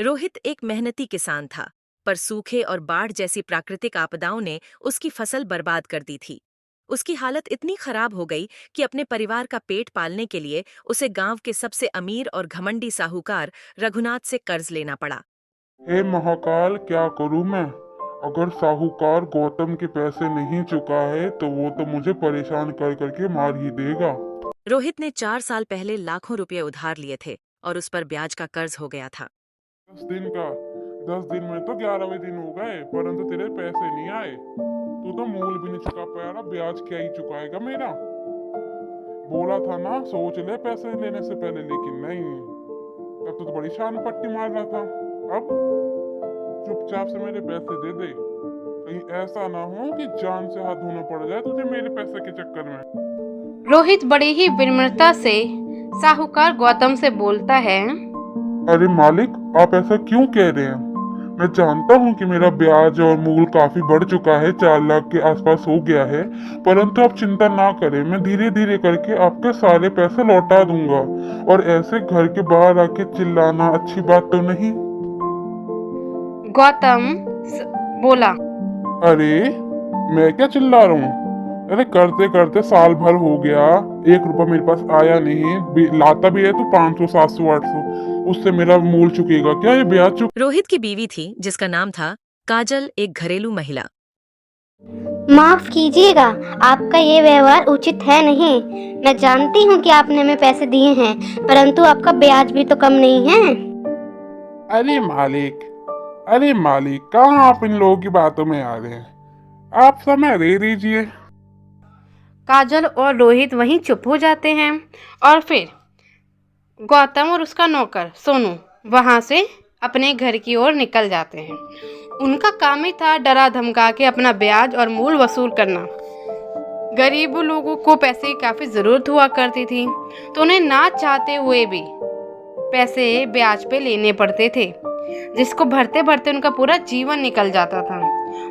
रोहित एक मेहनती किसान था, पर सूखे और बाढ़ जैसी प्राकृतिक आपदाओं ने उसकी फसल बर्बाद कर दी थी। उसकी हालत इतनी खराब हो गई कि अपने परिवार का पेट पालने के लिए उसे गांव के सबसे अमीर और घमंडी साहूकार रघुनाथ से कर्ज लेना पड़ा। हे महाकाल, क्या करूं मैं? अगर साहूकार गौतम के पैसे नहीं चुका है तो वो तो मुझे परेशान कर करके मार ही देगा। रोहित ने 4 साल पहले लाखों रुपए उधार लिए थे और उस पर ब्याज का कर्ज हो गया था। 10 दिन का 10 दिन में तो 11वें दिन हो गए, परंतु तेरे पैसे नहीं आए। तू तो मूल भी नहीं चुका पाया ना, ब्याज क्या ही चुकाएगा मेरा? बोला था ना सोच ले पैसे लेने से पहले, लेकिन नहीं। तब तो बड़ी शान पट्टी मार रहा था। अब चुपचाप से मेरे पैसे दे दे, कहीं ऐसा ना हो कि जान से हाथ धोना पड़ जाए तुझे मेरे पैसे के चक्कर में। रोहित बड़ी ही विनम्रता से साहूकार गौतम से बोलता है। अरे मालिक, आप ऐसा क्यों कह रहे हैं? मैं जानता हूँ कि मेरा ब्याज और मूल काफी बढ़ चुका है, 4 लाख के आसपास हो गया है, परंतु आप चिंता ना करें, मैं धीरे धीरे करके आपके सारे पैसे लौटा दूंगा। और ऐसे घर के बाहर आके चिल्लाना अच्छी बात तो नहीं। गौतम बोला। अरे मैं क्या चिल्ला रहा हूँ? अरे करते करते साल भर हो गया, 1 रुपया मेरे पास आया नहीं। लाता भी है तो 500 700 800, उससे मेरा मूल चुकेगा क्या? ये ब्याज चुक। रोहित की बीवी थी जिसका नाम था काजल, एक घरेलू महिला। माफ कीजिएगा, आपका ये व्यवहार उचित है नहीं। मैं जानती हूँ कि आपने हमें पैसे दिए हैं, परंतु आपका ब्याज भी तो कम नहीं है। अरे मालिक, अरे मालिक, कहाँ आप इन लोगों की बातों में आ रहे हैं? आप समय दे दीजिए। काजल और रोहित वहीं चुप हो जाते हैं और फिर गौतम और उसका नौकर सोनू वहां से अपने घर की ओर निकल जाते हैं। उनका काम ही था डरा धमका के अपना ब्याज और मूल वसूल करना। गरीब लोगों को पैसे की काफ़ी ज़रूरत हुआ करती थी, तो उन्हें ना चाहते हुए भी पैसे ब्याज पे लेने पड़ते थे, जिसको भरते भरते उनका पूरा जीवन निकल जाता था।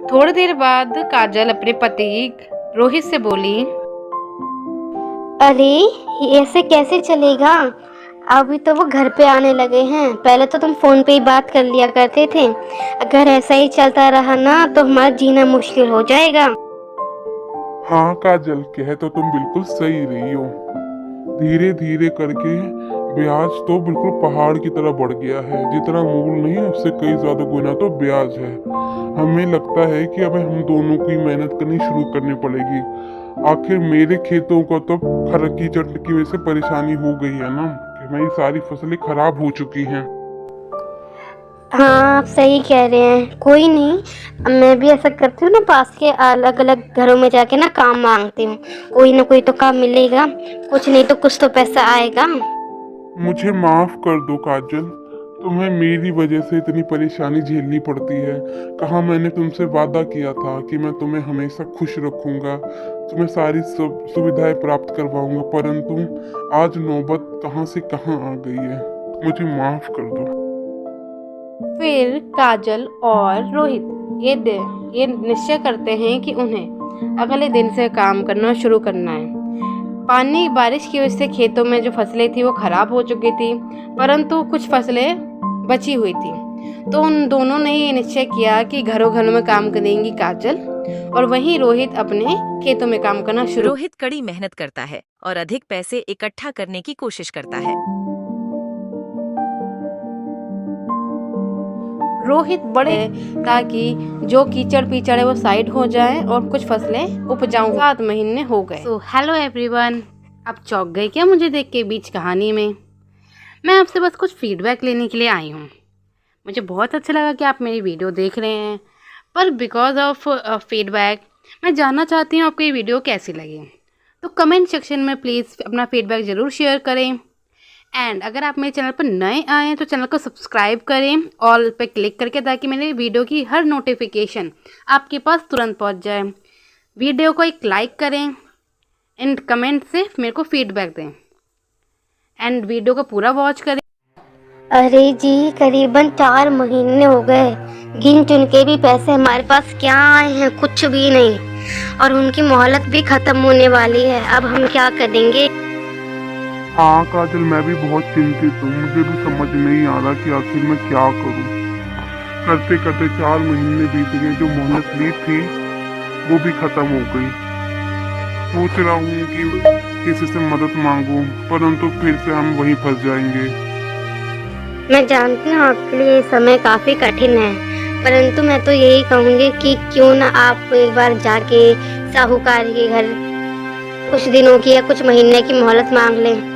थोड़ी देर बाद काजल अपने पति रोहित से बोली। अरे ऐसे कैसे चलेगा? अभी तो वो घर पे आने लगे हैं, पहले तो तुम फोन पे ही बात कर लिया करते थे। अगर ऐसा ही चलता रहा ना तो हमारा जीना मुश्किल हो जाएगा। हाँ काजल, कह तो तुम बिल्कुल सही रही हो। धीरे धीरे करके ब्याज तो बिल्कुल पहाड़ की तरह बढ़ गया है। जितना मूल नहीं उससे कई ज्यादा गुना तो ब्याज है। हमें लगता है कि अब हम दोनों की मेहनत करनी शुरू करनी पड़ेगी। आखिर मेरे खेतों को तो खर कीचड़ की वजह से परेशानी हो गई है ना, कि मेरी सारी फसलें खराब हो चुकी हैं। हाँ, आप सही कह रहे हैं। कोई नहीं, मैं भी ऐसा करती हूँ ना, पास के अलग अलग घरों में जाके ना काम मांगती हूँ। कोई ना कोई तो काम मिलेगा, कुछ नहीं तो कुछ तो पैसा आएगा। मुझे माफ कर दो काजल, तुम्हें मेरी वजह से इतनी परेशानी झेलनी पड़ती है। कहाँ मैंने तुमसे वादा किया था कि मैं तुम्हें हमेशा खुश रखूंगा, तुम्हें सारी सुविधाएं प्राप्त करवाऊंगा, परंतु आज नौबत कहाँ से कहाँ आ गई है। मुझे माफ कर दो। फिर काजल और रोहित ये निश्चय करते हैं कि उन्हें अगले दिन से काम करना शुरू करना है। पानी बारिश की वजह से खेतों में जो फसलें थी वो खराब हो चुकी थी, परंतु कुछ फसलें बची हुई थी। तो उन दोनों ने ये निश्चय किया कि घरों घरों में काम करेंगी काजल, और वहीं रोहित अपने खेतों में काम करना शुरू। रोहित कड़ी मेहनत करता है और अधिक पैसे इकट्ठा करने की कोशिश करता है। रोहित बड़े ताकि जो कीचड़ पीचड़ है वो साइड हो जाए और कुछ फसलें उपजाऊ। 7 महीने हो गए। तो हेलो एवरीवन, आप चौंक गए क्या मुझे देख के बीच कहानी में? मैं आपसे बस कुछ फीडबैक लेने के लिए आई हूँ। मुझे बहुत अच्छा लगा कि आप मेरी वीडियो देख रहे हैं, पर बिकॉज ऑफ फीडबैक मैं जानना चाहती हूँ आपको ये वीडियो कैसी लगी। तो कमेंट सेक्शन में प्लीज़ अपना फीडबैक ज़रूर शेयर करें। एंड अगर आप मेरे चैनल पर नए आए हैं तो चैनल को सब्सक्राइब करें, ऑल पे क्लिक करके, ताकि मेरे वीडियो की हर नोटिफिकेशन आपके पास तुरंत पहुंच जाए। वीडियो को एक लाइक करें एंड कमेंट से मेरे को फीडबैक दें एंड वीडियो को पूरा वॉच करें। अरे जी, करीबन 4 महीने हो गए, गिन चुन के भी पैसे हमारे पास क्या आए हैं? कुछ भी नहीं। और उनकी मोहलत भी खत्म होने वाली है। अब हम क्या करेंगे? हाँ काजल, मैं भी बहुत चिंतित हूँ। मुझे भी समझ नहीं आ रहा कि आखिर मैं क्या करूँ। करते करते 4 महीने बीत गए। जो मोहलत ली थी वो भी खत्म हो गई। सोच रहा हूँ कि किसी से मदद मांगूं, परंतु फिर से हम वहीं फंस जाएंगे। मैं जानती हूँ आपके लिए ये समय काफ़ी कठिन है, परंतु मैं तो यही कहूँगी कि क्यों ना आप एक बार जाके साहूकार के घर कुछ दिनों की या कुछ महीने की मोहलत मांग लें।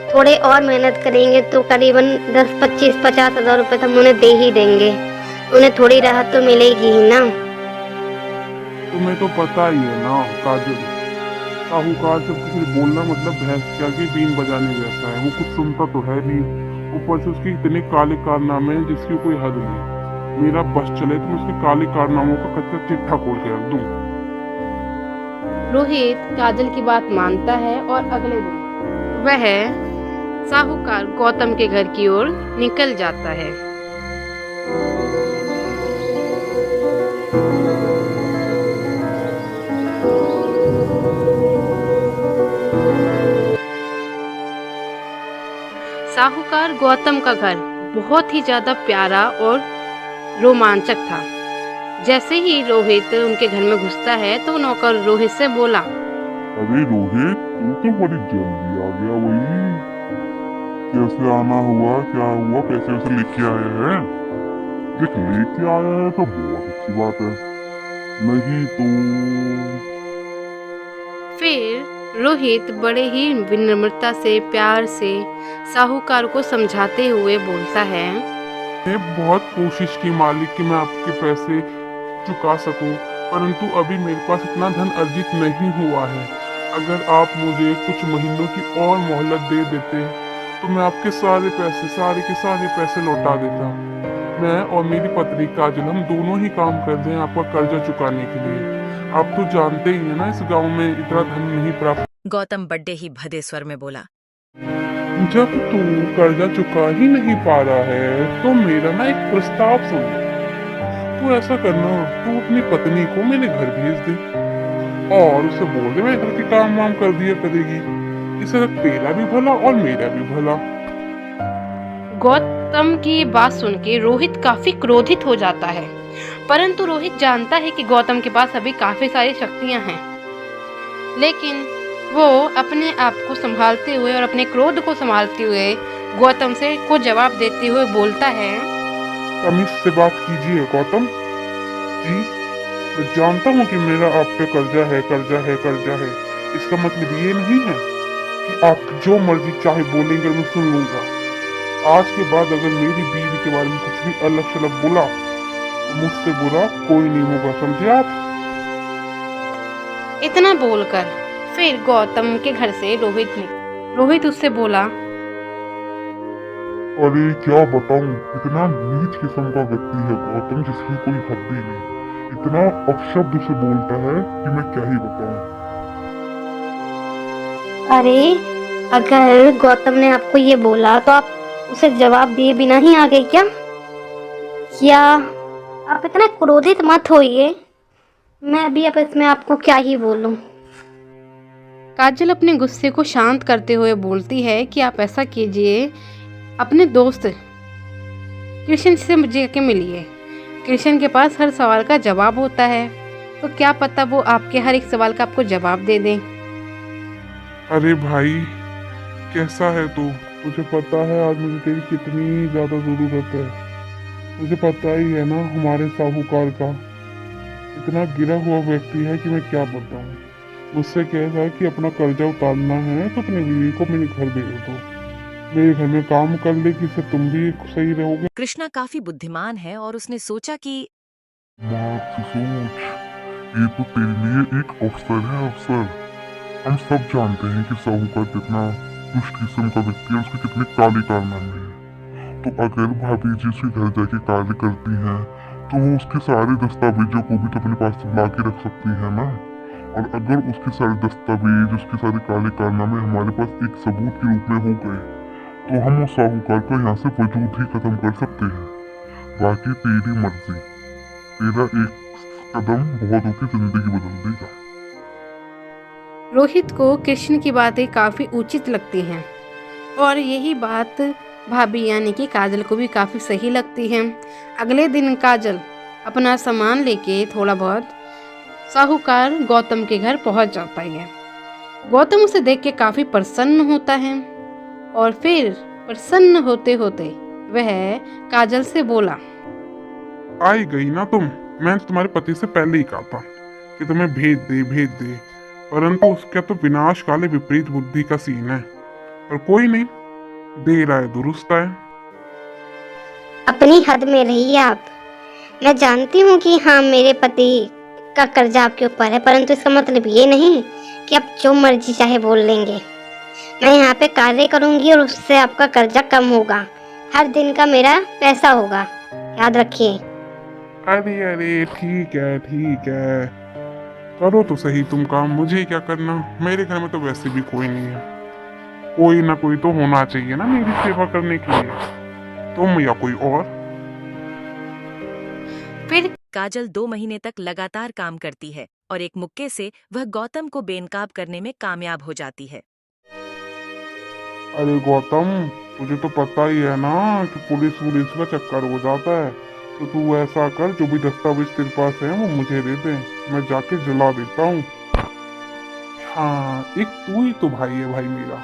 थोड़े और मेहनत करेंगे तो करीबन 10, 25, 50 हज़ार रुपये तो हम उन्हें दे ही देंगे। उन्हें थोड़ी राहत तो मिलेगी ही ना। तुम्हें तो पता ही है ना काजल, साहूकार से कुछ बोलना मतलब भैंस के आगे बीन बजाने जैसा है। वो कुछ सुनता तो है नहीं, ऊपर से उसके इतने काले कारनामे हैं जिसकी कोई हद नहीं। मेरा बस चले तो मैं उसके काले कारनामों का कच्चा चिट्ठा खोल के रख दूं। रोहित काजल की बात मानता है और अगले दिन वह साहूकार गौतम के घर की ओर निकल जाता है। साहूकार गौतम का घर बहुत ही ज्यादा प्यारा और रोमांचक था। जैसे ही रोहित उनके घर में घुसता है तो नौकर रोहित से बोला, अरे रोहित, तू तो बड़ी जल्दी आ गया। वही कैसे आना हुआ, क्या हुआ, पैसे वैसे लेके आया है? देख, लेके आया है तो बहुत अच्छी बात है, नहीं तो फिर रोहित बड़े ही विनम्रता से प्यार से साहूकार को समझाते हुए बोलता है, मैंने बहुत कोशिश की मालिक कि मैं आपके पैसे चुका सकूं, परंतु अभी मेरे पास इतना धन अर्जित नहीं हुआ है। अगर आप मुझे कुछ महीनों की और मोहलत दे देते तो मैं आपके सारे के सारे पैसे लौटा देता। मैं और मेरी पत्नी काजल, हम दोनों ही काम कर रहे हैं आपका कर्जा चुकाने के लिए। आप तो जानते ही हैं ना, इस गांव में इतना धन नहीं प्राप्त। गौतम बड्डे ही भदे स्वर में बोला, जब तू कर्जा चुका ही नहीं पा रहा है तो मेरा ना एक प्रस्ताव सुन। तू ऐसा करना, तू अपनी पत्नी को मेरे घर भेज दे और उसे बोल दे मैं घर के काम वाम कर दिया करेगी। इससे तेरा भी भला और मेरा भी भला। गौतम की ये बात सुन के रोहित काफी क्रोधित हो जाता है, परंतु रोहित जानता है कि गौतम के पास अभी काफी सारी शक्तियां हैं। लेकिन वो अपने आप को संभालते हुए और अपने क्रोध को संभालते हुए गौतम से को जवाब देते हुए बोलता है, तमीज से बात कीजिए गौतम जी। मैं जानता हूँ कि मेरा आप पे कर्जा है, कर्जा है, कर्जा है। इसका मतलब ये नहीं है कि आप जो मर्जी चाहे बोलेंगे मैं सुन लूंगा। आज के बाद अगर मेरी बीवी के बारे में कुछ भी अलग शलग बोला तो मुझसे बुरा कोई नहीं होगा, समझे आप? इतना बोलकर फिर गौतम के घर से रोहित उससे बोला, अरे क्या बताऊं, इतना नीच किस्म का व्यक्ति है गौतम जिसकी कोई हद ही नहीं। इतना अपशब्द से बोलता है कि मैं क्या ही बताऊं। अरे अगर गौतम ने आपको ये बोला तो आप उसे जवाब दिए बिना ही आ गए क्या? या आप इतना क्रोधित मत होइए, मैं अभी अब इसमें आपको क्या ही बोलूं। काजल अपने गुस्से को शांत करते हुए बोलती है कि आप ऐसा कीजिए, अपने दोस्त कृष्ण से मुझे के मिलिए। कृष्ण के पास हर सवाल का जवाब होता है, तो क्या पता वो आपके हर एक सवाल का आपको जवाब दे दें। अरे भाई, कैसा है तू? तुझे पता है आज मुझे तेरी कितनी ज्यादा जरूरत है। मुझे पता ही है ना, हमारे साहूकार का इतना गिरा हुआ व्यक्ति है कि मैं क्या बताऊं। मुझसे कह रहा है कि अपना कर्जा उतारना है तो अपनी बीवी को मेरे घर भेज दो, मेरे घर में काम कर ले, जिससे तुम भी सही रहोगे। कृष्णा काफी बुद्धिमान है और उसने सोचा कि मत सोच, ये तो तेरे लिए एक अवसर है, अवसर। हम सब जानते हैं कि साहूकार कितना दुष्ट किस्म का व्यक्ति है, उसके कितने काले कारनामे हैं। तो अगर भाभी जी उसके घर जाके कार्य करती हैं तो वो उसके सारे दस्तावेजों को भी तो अपने पास ला के रख सकती है ना। और अगर उसके सारे दस्तावेज, उसके सारे काले कारनामे हमारे पास एक सबूत के रूप में हो गए तो हम उस साहूकार को यहाँ से वजूद ही खत्म कर सकते हैं। बाकी तेरी मर्जी, तेरा एक कदम बहुत होकर जिंदगी बदल देगा। रोहित को कृष्ण की बातें काफ़ी उचित लगती हैं और यही बात भाभी यानी कि काजल को भी काफ़ी सही लगती है। अगले दिन काजल अपना सामान लेके थोड़ा बहुत साहूकार गौतम के घर पहुंच जाता है। गौतम उसे देख के काफ़ी प्रसन्न होता है और फिर प्रसन्न होते होते वह काजल से बोला, आई गई ना तुम। मैंने तुम्हारे पति से पहले ही कहा था कि तुम्हें भेज दे, परंतु उसका तो विनाश काले विपरीत बुद्धि का सीन है। पर कोई नहीं, देर आए दुरुस्त आए। अपनी हद में रहिए आप। मैं जानती हूँ कि हाँ, मेरे पति का कर्जा आपके ऊपर है, परंतु इसका मतलब ये नहीं कि आप जो मर्जी चाहे बोल लेंगे। मैं यहाँ पे कार्य करूँगी और उससे आपका कर्जा कम होगा। हर दिन का मेरा पैसा होगा, याद रखिए। अरे ठीक है, करो तो सही तुम काम, मुझे क्या करना। मेरे घर में तो वैसे भी कोई नहीं है। कोई ना कोई तो होना चाहिए ना मेरी सेवा करने के लिए, तुम या कोई और। फिर काजल 2 महीने तक लगातार काम करती है और एक मुक्के से वह गौतम को बेनकाब करने में कामयाब हो जाती है। अरे गौतम, तुझे तो पता ही है ना कि पुलिस का चक्कर हो जाता है, तो तू ऐसा कर, जो भी दस्तावेज तेरे पास है वो मुझे दे दे, मैं जाके जला देता हूँ। हाँ, एक तू ही तो भाई है भाई मेरा।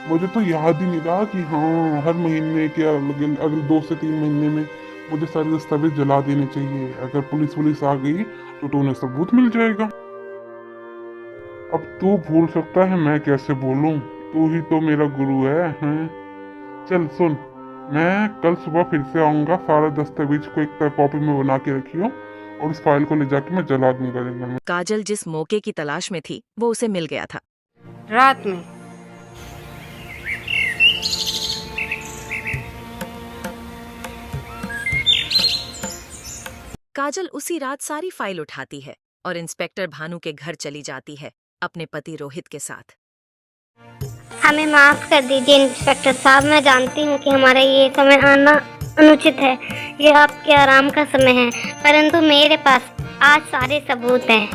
मुझे तो याद ही नहीं रहा कि हाँ, हर महीने के अगले 2 से 3 महीने में मुझे सारे दस्तावेज जला देने चाहिए। अगर पुलिस आ गई तो तुम्हें सबूत मिल जाएगा। अब तू भूल सकता है, मैं कैसे भूलूं? तू ही तो मेरा गुरु है, हैं? चल सुन, मैं कल सुबह फिर से आऊंगा। सारा दस्तावेज को एक कॉपी में बना के रखियो और उस फाइल को ले जाके मैं जला दूंगा जंगल में। काजल जिस मौके की तलाश में थी वो उसे मिल गया था। रात में काजल उसी रात सारी फाइल उठाती है और इंस्पेक्टर भानु के घर चली जाती है अपने पति रोहित के साथ। हमें माफ कर दीजिए इंस्पेक्टर साहब, मैं जानती हूँ कि हमारा ये समय आना अनुचित है, ये आपके आराम का समय है, परंतु मेरे पास आज सारे सबूत हैं।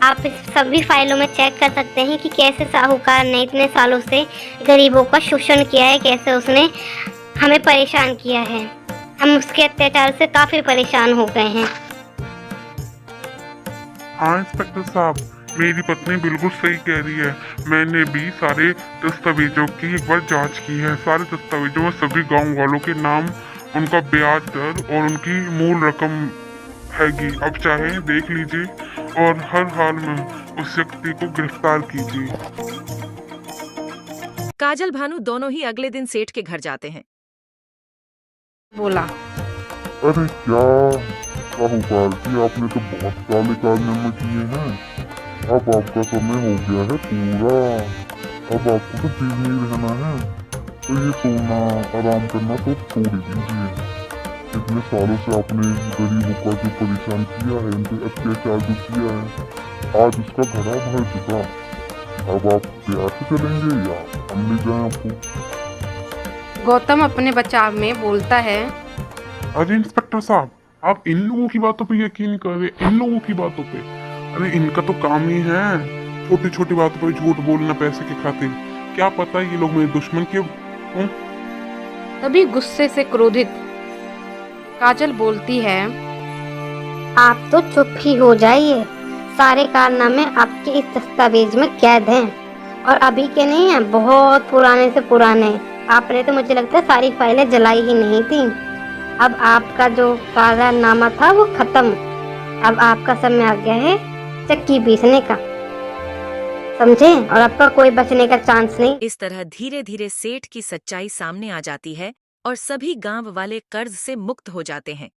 आप इस सभी फाइलों में चेक कर सकते हैं कि कैसे साहूकार ने इतने सालों से गरीबों का शोषण किया है, कैसे उसने हमें परेशान किया है। हम उसके अत्याचार से काफ़ी परेशान हो गए हैं। हाँ इंस्पेक्टर साहब, मेरी पत्नी बिल्कुल सही कह रही है। मैंने भी सारे दस्तावेजों की एक बार जांच की है। सारे दस्तावेजों में सभी गांव वालों के नाम, उनका ब्याज दर और उनकी मूल रकम हैगी। अब चाहे देख लीजिए और हर हाल में उस व्यक्ति को गिरफ्तार कीजिए। काजल भानु दोनों ही अगले दिन सेठ के घर जाते हैं। बोला, अरे क्या साहूकार जी, आपने तो बहुत काले कारनामे किए हैं। अब आपका समय हो गया है पूरा। अब आपको तो जीव नहीं रहना है, तो ये सोना आराम करना तो छोड़ ही दीजिए। इतने सालों से आपने गरीबों का जो परेशान किया है, उनके अत्याचार जो किया है, आज उसका घड़ा भर चुका। अब आप प्यार से चलेंगे या हम ले जाएं आपको? गौतम अपने बचाव में बोलता है, अरे इंस्पेक्टर साहब, आप इन लोगों की बातों पे यकीन करें, इन लोगों की बातों पे। अरे इनका तो काम ही है छोटी छोटी बातों पर झूठ बोलना पैसे के खातिर। क्या पता ये लोग मेरे दुश्मन के हों। तभी गुस्से से क्रोधित काजल बोलती है, आप तो चुप ही हो जाइए। सारे कारनामे आपके इस दस्तावेज में कैद हैं और अभी के नहीं हैं, बहुत पुराने से पुराने। आपने तो मुझे लगता है सारी फाइलें जलाई ही नहीं थी। अब आपका जो कारनामा था वो खत्म। अब आपका समय आ गया है चक्की पीसने का, समझे? और आपका कोई बचने का चांस नहीं। इस तरह धीरे धीरे सेठ की सच्चाई सामने आ जाती है और सभी गांव वाले कर्ज से मुक्त हो जाते हैं।